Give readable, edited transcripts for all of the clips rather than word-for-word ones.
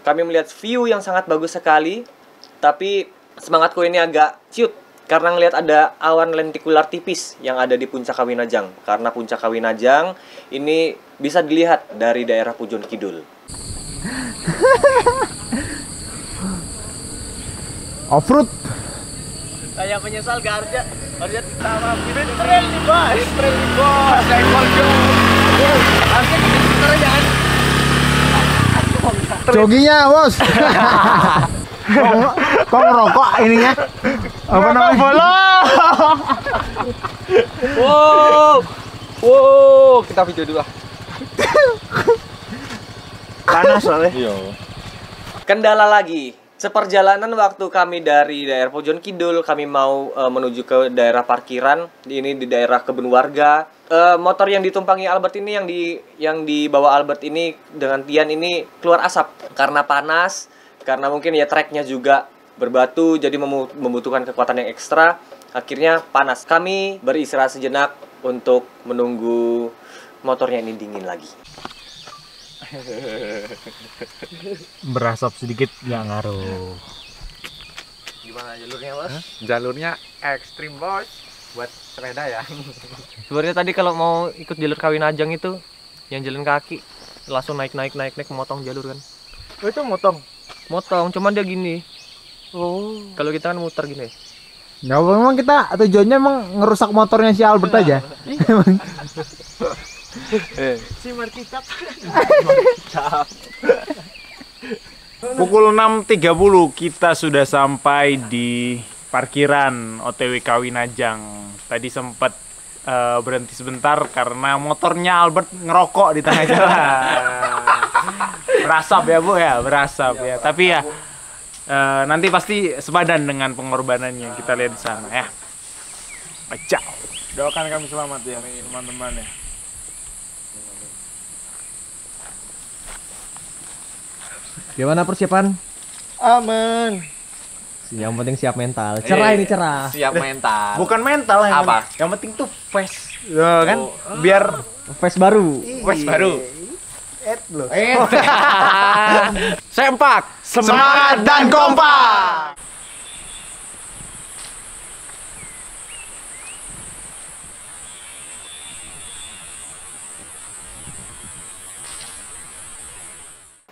Kami melihat view yang sangat bagus sekali, tapi semangatku ini agak ciut karena ngelihat ada awan lentikular tipis yang ada di puncak Kawinajang. Karena puncak Kawinajang ini bisa dilihat dari daerah Pujon Kidul. Off-road. Saya menyesal gak harusnya ditawar. Trail nih bos. Saya harusnya kita jangan. Joginya bos. Kok ngerokok ininya? Apa namanya? Bola. Wow, kita video dulu lah. Panas soalnya. Iya. Kendala lagi. Seperjalanan waktu kami dari daerah Pujon Kidul, kami mau menuju ke daerah parkiran. Ini di daerah kebun warga. Motor yang ditumpangi Albert ini, yang dibawa Albert ini dengan Tian ini keluar asap karena panas, karena mungkin ya treknya juga berbatu, jadi membutuhkan kekuatan yang ekstra. Akhirnya panas. Kami beristirahat sejenak untuk menunggu motornya ini dingin lagi. Berasap sedikit nggak ngaruh. Gimana jalurnya, Bos? Jalurnya ekstrim bos, buat sepeda ya. Sebenarnya tadi kalau mau ikut jalur Kawinajang itu yang jalan kaki langsung naik memotong jalur kan. Oh, itu motong. Cuman dia gini. Oh. Kalau kita kan muter gini. Nggak, memang kita tujuannya emang ngerusak motornya si Albert aja. Si Markicap. Pukul 6.30 kita sudah sampai di parkiran OTW Kawinajang. Tadi sempat berhenti sebentar karena motornya Albert ngerokok di tengah jalan. Berasap ya Bu ya, berasap ya. Tapi ya nanti pasti sepadan dengan pengorbanannya. Kita lihat di sana ya. Baca. Doakan kami selamat ya teman-teman ya. Gimana persiapan? Aman. Yang penting siap mental. Cerah ini cerah. Siap mental. Bukan mental yang Apa? Yang penting tuh face. Ya kan? Biar Face baru. face baru. Loh. Sempak, semangat dan kompak.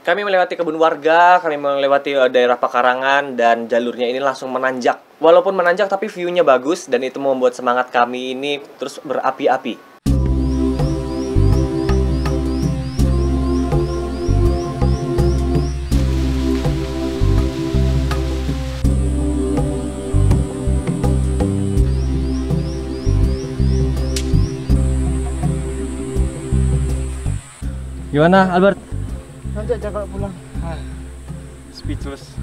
Kami melewati kebun warga, kami melewati daerah pekarangan, dan jalurnya ini langsung menanjak. Walaupun menanjak tapi view-nya bagus, dan itu membuat semangat kami ini terus berapi-api. Gimana Albert? Nanti aja kalau pulang. Speechless.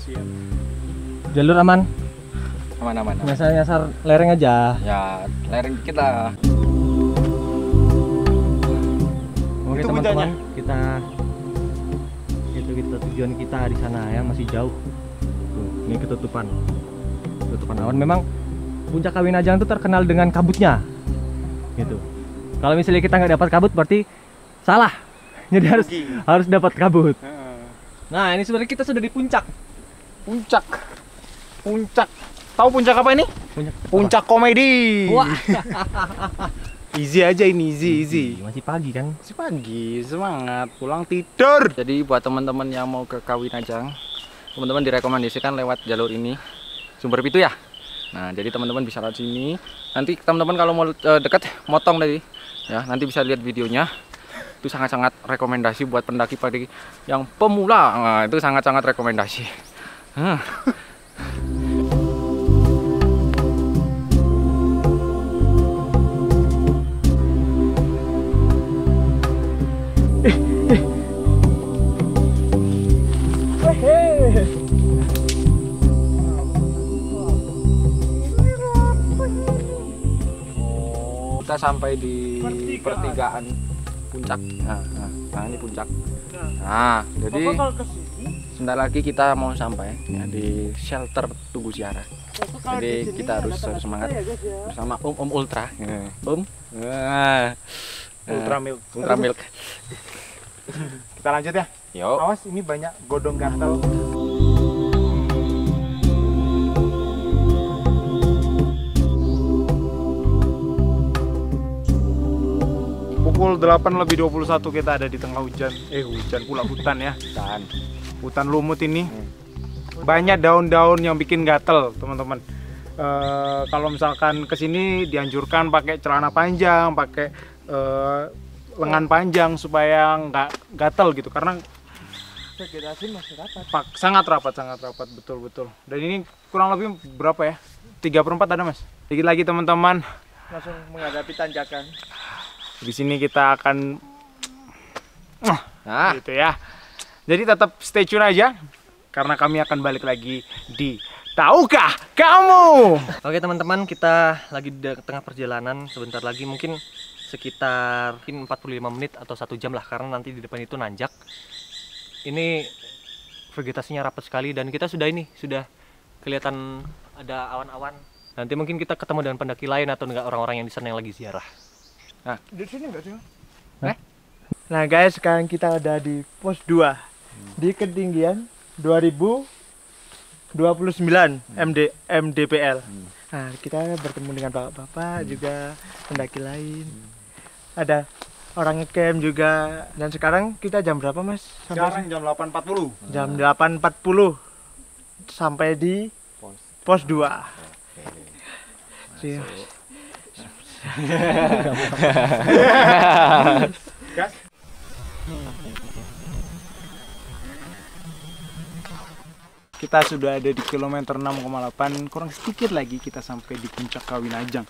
Siap. Jalur aman? Aman-aman. Nyasar lereng aja. Ya, lereng dikit lah. Oke Itu teman-teman, kita tujuan kita di sana ya, masih jauh. Tuh, ini ketutupan awan. Memang puncak Kawinajang itu terkenal dengan kabutnya, gitu. Kalau misalnya kita nggak dapat kabut berarti salah. Jadi harus dapat kabut. Nah ini sebenarnya kita sudah di puncak. Puncak. Tahu puncak apa ini? Puncak komedi. Wah. Easy aja ini, easy. Masih pagi kan? Masih pagi, semangat pulang tidur. Jadi buat teman-teman yang mau ke Kawinajang, teman-teman direkomendasikan lewat jalur ini, Sumber Pitu ya. Nah, jadi teman-teman bisa lewat sini. Nanti teman-teman kalau mau dekat, motong tadi, ya nanti bisa lihat videonya. Itu sangat-sangat rekomendasi buat pendaki-pendaki yang pemula. Nah, itu sangat-sangat rekomendasi. Kita sampai di pertigaan puncak. Nah ini puncak. Nah, jadi sebentar lagi kita mau sampai ya, di shelter Tugu Ziarah. Jadi kita harus semangat bersama Om Ultra. Ultra Milk. Kita lanjut ya. Yuk. Awas, ini banyak godong gatel. Pukul 8:21 kita ada di tengah hujan. Hujan pula, hutan ya. Hutan lumut ini. Banyak daun-daun yang bikin gatel, teman-teman. Kalau misalkan kesini dianjurkan pakai celana panjang, pakai lengan panjang supaya nggak gatel gitu, karena Vegetasi masih rapat. sangat rapat, betul. Dan ini kurang lebih berapa ya? 3/4 ada, Mas. Dikit lagi, teman-teman. Langsung menghadapi tanjakan. Di sini kita akan Nah, gitu ya. Jadi tetap stay tune aja karena kami akan balik lagi di Tahukah Kamu? Oke teman-teman, kita lagi di tengah perjalanan. Sebentar lagi mungkin sekitar 45 menit atau 1 jam lah, karena nanti di depan itu nanjak. Ini vegetasinya rapat sekali dan kita sudah kelihatan ada awan-awan. Nanti mungkin kita ketemu dengan pendaki lain atau enggak orang-orang yang di sana yang lagi ziarah. Di sini enggak sih? Eh? Nah guys, sekarang kita ada di pos 2 di ketinggian 2029 mdpl. Nah, kita bertemu dengan bapak-bapak juga pendaki lain. Ada orang ngecamp juga. Dan sekarang kita jam berapa, Mas? Sekarang jam 8.40. Jam 8.40 sampai di pos 2. Gas. Kita sudah ada di kilometer 6,8, kurang sedikit lagi kita sampai di puncak Kawinajang.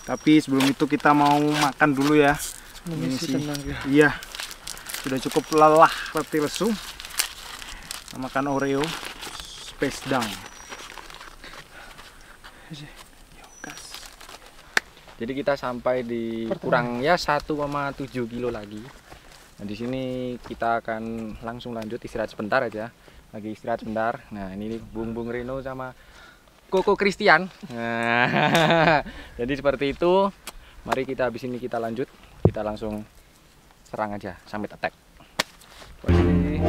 Tapi sebelum itu kita mau makan dulu ya. Ini sih, iya, sudah cukup lelah seperti lesu. Kita makan Oreo, Space Dunk. jadi kita sampai di kurang ya 1,7 kilo lagi. Nah, di sini kita akan langsung lanjut istirahat sebentar aja. Lagi istirahat sebentar. Nah, ini Bung Reno sama Koko Christian. Nah, jadi seperti itu. Mari kita habis ini kita lanjut. Kita langsung serang aja, summit attack. Posisi.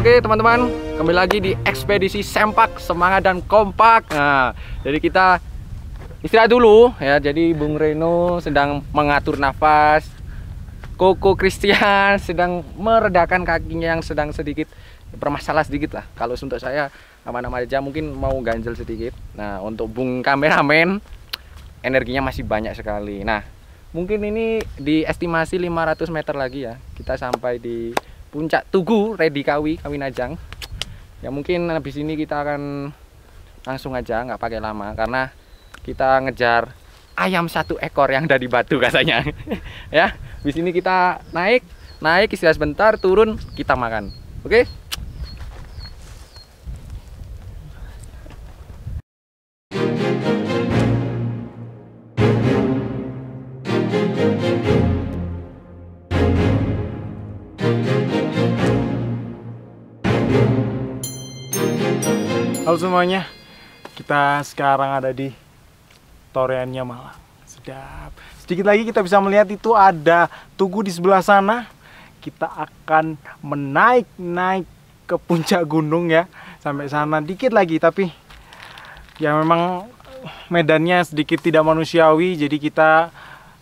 Oke teman-teman, kembali lagi di ekspedisi Sempak, semangat dan kompak. Nah, jadi kita istirahat dulu ya. Jadi Bung Reno sedang mengatur nafas, Koko Christian sedang meredakan kakinya yang sedang sedikit bermasalah sedikit lah. Kalau untuk saya aman-aman aja, mungkin mau ganjel sedikit. Nah, untuk Bung kameramen energinya masih banyak sekali. Nah, mungkin ini diestimasi 500 meter lagi ya. Kita sampai di Puncak Tugu Redi Kawinajang. Ya mungkin habis ini kita akan langsung aja, nggak pakai lama, karena kita ngejar ayam 1 ekor yang ada di batu katanya. Ya, habis ini kita naik istirahat sebentar, turun, kita makan. Oke? Halo semuanya, kita sekarang ada di Toreannya Malang. Sedap. Sedikit lagi kita bisa melihat itu ada tugu di sebelah sana. Kita akan menaik ke puncak gunung ya. Sampai sana dikit lagi, tapi ya memang medannya sedikit tidak manusiawi. Jadi kita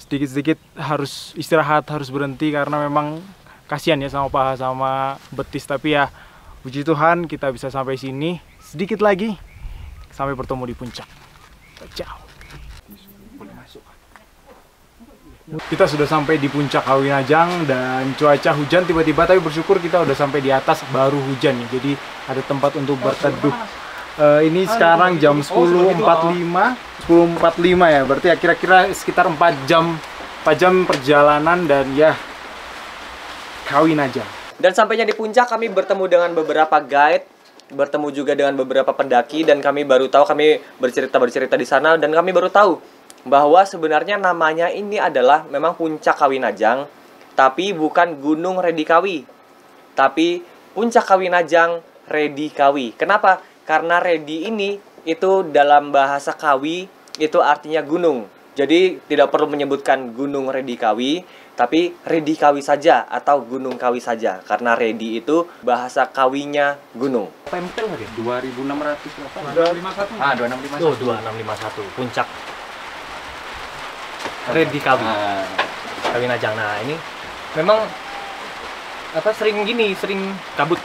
sedikit-sedikit harus istirahat, harus berhenti karena memang kasihan ya sama paha sama betis. Tapi ya puji Tuhan kita bisa sampai sini. Sedikit lagi sampai bertemu di puncak. Ciao. Kita sudah sampai di puncak Kawinajang dan cuaca hujan tiba-tiba, tapi bersyukur kita udah sampai di atas baru hujan ya. Jadi ada tempat untuk berteduh. Ini sekarang jam 10.45 ya. Berarti ya kira-kira sekitar 4 jam perjalanan dan ya Kawinajang. Dan sampainya di puncak kami bertemu dengan beberapa guide, bertemu juga dengan beberapa pendaki, dan kami baru tahu, kami bercerita di sana, dan kami baru tahu bahwa sebenarnya namanya ini adalah memang Puncak Kawinajang, tapi bukan Gunung Redikawi, tapi Puncak Kawinajang Redikawi. Kenapa? Karena Redi ini itu dalam bahasa Kawi itu artinya gunung. Jadi tidak perlu menyebutkan Gunung Redi Kawi, tapi Redi Kawi saja atau Gunung Kawi saja. Karena Redi itu bahasa Kawinya gunung. Tempel nggak ya? 2.600 berapa? 251. Ah, 2651. Oh, 2651 puncak Redi Kawi. Kawi Najang. Nah, ini memang sering kabut,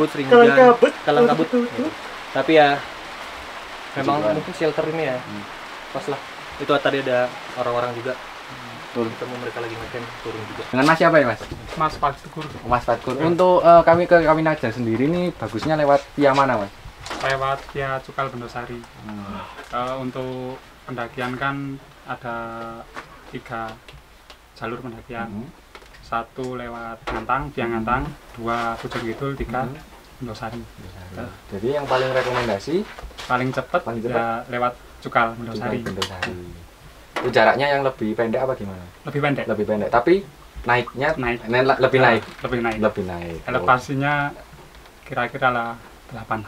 sering hujan, kalang kabut. Gitu. Tapi ya memang mungkin shelter ini ya. Pas lah. Itu tadi ada orang-orang juga. Ketemu mereka lagi ngecamp turun juga. Dengan Mas siapa ya, Mas? Mas Fatkur. Mas Fatkur. Untuk kami ke Kawi Najang sendiri nih bagusnya lewat via mana, Mas? Lewat via Cukal Bendosari. Untuk pendakian kan ada 3 jalur pendakian. Satu lewat Ngantang, via Ngantang, 2 Pucuk Kidul, 3 Bendosari. Jadi yang paling rekomendasi Paling cepat ya lewat Cukal Bendosari. Itu jaraknya yang lebih pendek apa gimana? Lebih pendek. Lebih pendek, tapi naiknya lebih naik. Lebih naik. Elevasinya kira-kira lah 8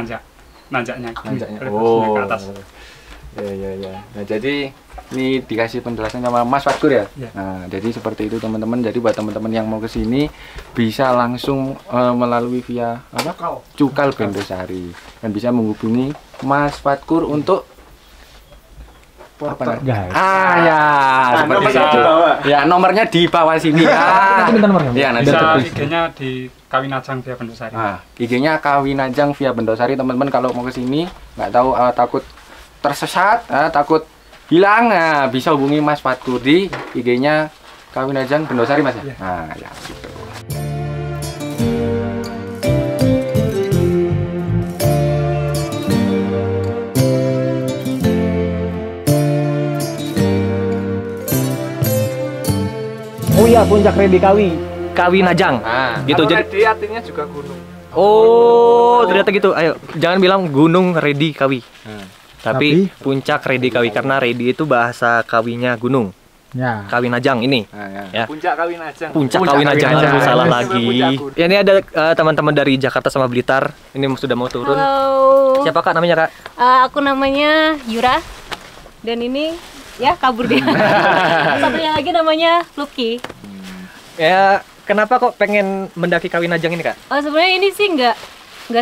jam. Nanjaknya. Oh. Ke atas. Ya. Nah, jadi ini dikasih penjelasan sama Mas Fatkur ya. Ya. Nah, jadi seperti itu teman-teman. Jadi buat teman-teman yang mau ke sini bisa langsung melalui via Cukal Bendosari dan bisa menghubungi Mas Fatkur untuk Porter. Seperti itu. Ya, nomornya di bawah sini ya. Nanti minta nomornya. Ya, nanti Bisa IG-nya di Kawi Najang via Bendosari. Nah, IG-nya Kawi Najang via Bendosari. Teman-teman kalau mau ke sini nggak tahu takut tersesat, takut hilang, bisa hubungi Mas Fatkur di IG-nya Kawi Najang Bendosari, Mas ya. Ya. Nah, ya gitu. Oh iya, puncak Redi Kawi Najang. Gitu Kalau jadi. Redi artinya juga gunung. Oh, ternyata gitu. Ayo, jangan bilang Gunung Redi Kawi. Tapi puncak Redi Kawi karena Redi itu bahasa Kawinya gunung. Ya. Kawi Najang ini. Ya. Puncak Kawi Najang. Puncak Puncak Kawi Najang, Kawi Najang. aduh, salah Puncak lagi. Gunung. Ya, ini ada teman-teman dari Jakarta sama Blitar. Ini sudah mau turun. Halo. Siapa Kak namanya, Kak? Aku namanya Yura. Dan ini ya kabur dia. Satunya lagi namanya Lucky. Ya, kenapa kok pengen mendaki Kawi Najang ini, Kak? Sebenarnya ini sih nggak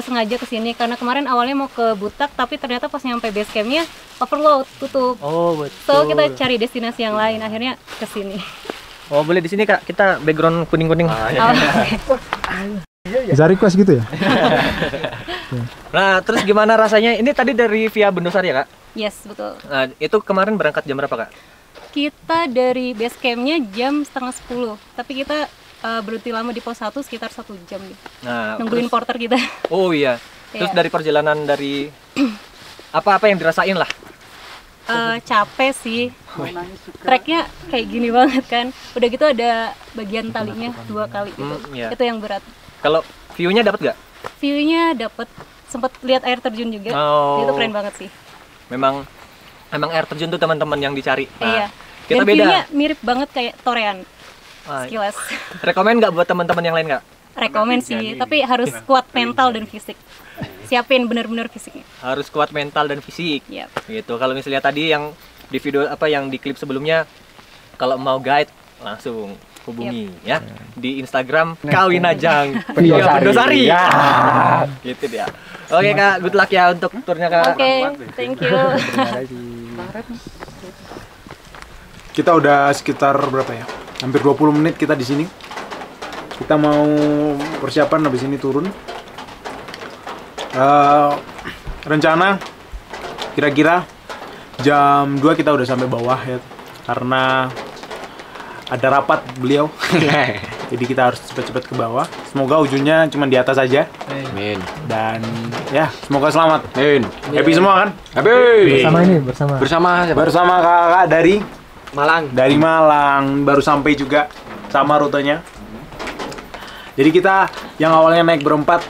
sengaja kesini karena kemarin awalnya mau ke Butak tapi ternyata pas nyampe base campnya overload, tutup. Oh, betul. So kita cari destinasi yang lain, akhirnya kesini. Oh, boleh di sini, Kak. Kita background kuning-kuning. Bisa request gitu ya? Nah, terus gimana rasanya? Ini tadi dari via Bendosari ya, Kak? Yes, betul. Nah, itu kemarin berangkat jam berapa, Kak? Kita dari base campnya jam 9:30, tapi kita berhenti lama di pos 1 sekitar 1 jam nih. Nah, Nungguin terus- porter kita. Oh iya. Terus Iya. dari perjalanan dari apa-apa yang dirasain lah? Capek sih. Treknya kayak gini banget kan. Udah gitu ada bagian talinya 2 kali gitu. Iya. Itu yang berat. Kalau view-nya dapat nggak? View-nya dapet, sempet lihat air terjun juga. Oh. Itu keren banget sih. Memang air terjun tuh teman-teman yang dicari. Iya. Kita Dan beda. view-nya mirip banget kayak Torean. Ah, Sekilas. rekomen nggak buat teman-teman yang lain, Kak? Rekomen sih, tapi harus kuat mental dan fisik. Siapin bener-bener fisiknya. Harus kuat mental dan fisik. Yap. Gitu. Kalau misalnya tadi yang di video yang di klip sebelumnya, kalau mau guide langsung hubungi ya di Instagram Kawi Najang Bendosari. Ya. Gitu dia. Oke, Kak, good luck ya untuk turnya, Kak. Oke, thank you. Kita udah sekitar berapa ya? Hampir 20 menit kita di sini. Kita mau persiapan habis ini turun. Rencana kira-kira jam 2 kita udah sampai bawah ya. Karena ada rapat beliau. Jadi kita harus cepet-cepet ke bawah. Semoga ujungnya cuma di atas aja. Amin. Dan ya, semoga selamat. Amin. Happy semua kan? Happy. Bersama Bersama kakak dari Malang. Dari Malang, baru sampai juga sama rutenya. Jadi kita yang awalnya naik berempat,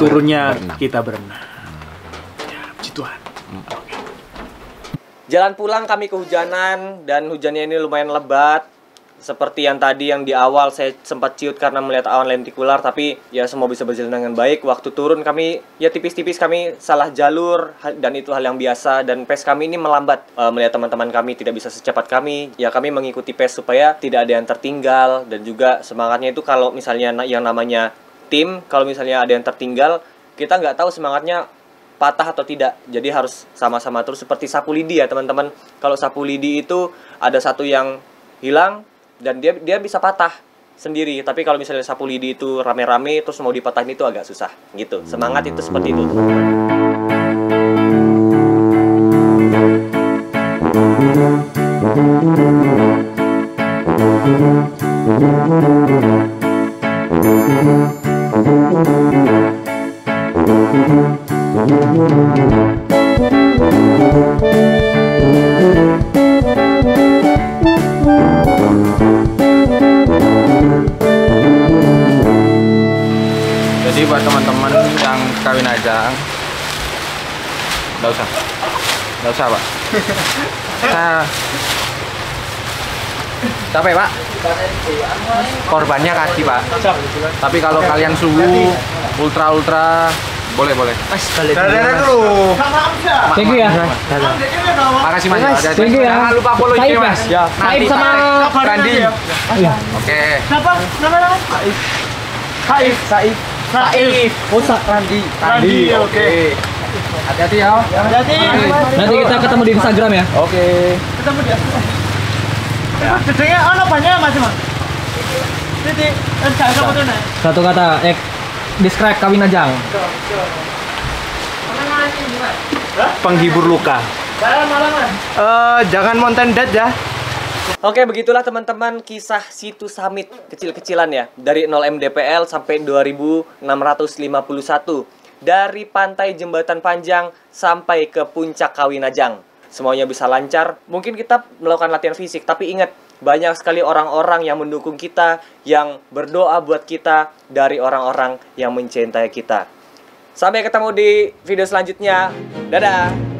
turunnya kita berenam. Ya, puji Tuhan. Jalan pulang kami kehujanan dan hujannya ini lumayan lebat. seperti yang tadi yang di awal saya sempat ciut karena melihat awan lentikular, tapi ya semua bisa berjalan dengan baik. Waktu turun kami ya tipis-tipis kami salah jalur dan itu hal yang biasa, dan pace kami ini melambat. Melihat teman-teman kami tidak bisa secepat kami, ya kami mengikuti pace supaya tidak ada yang tertinggal. Dan juga semangatnya itu kalau misalnya yang namanya tim, kalau misalnya ada yang tertinggal, kita nggak tahu semangatnya patah atau tidak. Jadi harus sama-sama terus, seperti sapu lidi ya teman-teman. Kalau sapu lidi itu ada satu yang hilang dan dia bisa patah sendiri. Tapi kalau misalnya sapu lidi itu rame-rame terus mau dipatahin itu agak susah gitu. Semangat itu seperti itu. Jadi buat teman-teman yang kawin ajang, nggak usah Pak. Saya capek Pak. Korbannya kaki Pak. Tapi kalau kalian subuh ultra boleh. Dadah dulu. Thank you ya. Makasih Mas. Hati-hati. Thank you ya. Jangan lupa follow IG Mas. Ya. Nanti Saib sama Randi. Iya. Oke. Siapa? Nama? Saif. Randi, oke. Hati-hati ya. Hati-hati. Nanti kita ketemu di Instagram ya. Oke. Ketemu dia. Dedengnya ono banyak Mas, Mas. Titik, enggak ada fotonya. Satu kata, describe kawin ajang. Penghibur luka. Jangan mountain dead ya. Oke, begitulah teman-teman kisah situ summit kecil-kecilan ya. Dari 0 mdpl sampai 2651. Dari pantai Jembatan Panjang sampai ke puncak Kawinajang. Semuanya bisa lancar. Mungkin kita melakukan latihan fisik, tapi ingat, banyak sekali orang-orang yang mendukung kita, yang berdoa buat kita, dari orang-orang yang mencintai kita. Sampai ketemu di video selanjutnya. Dadah!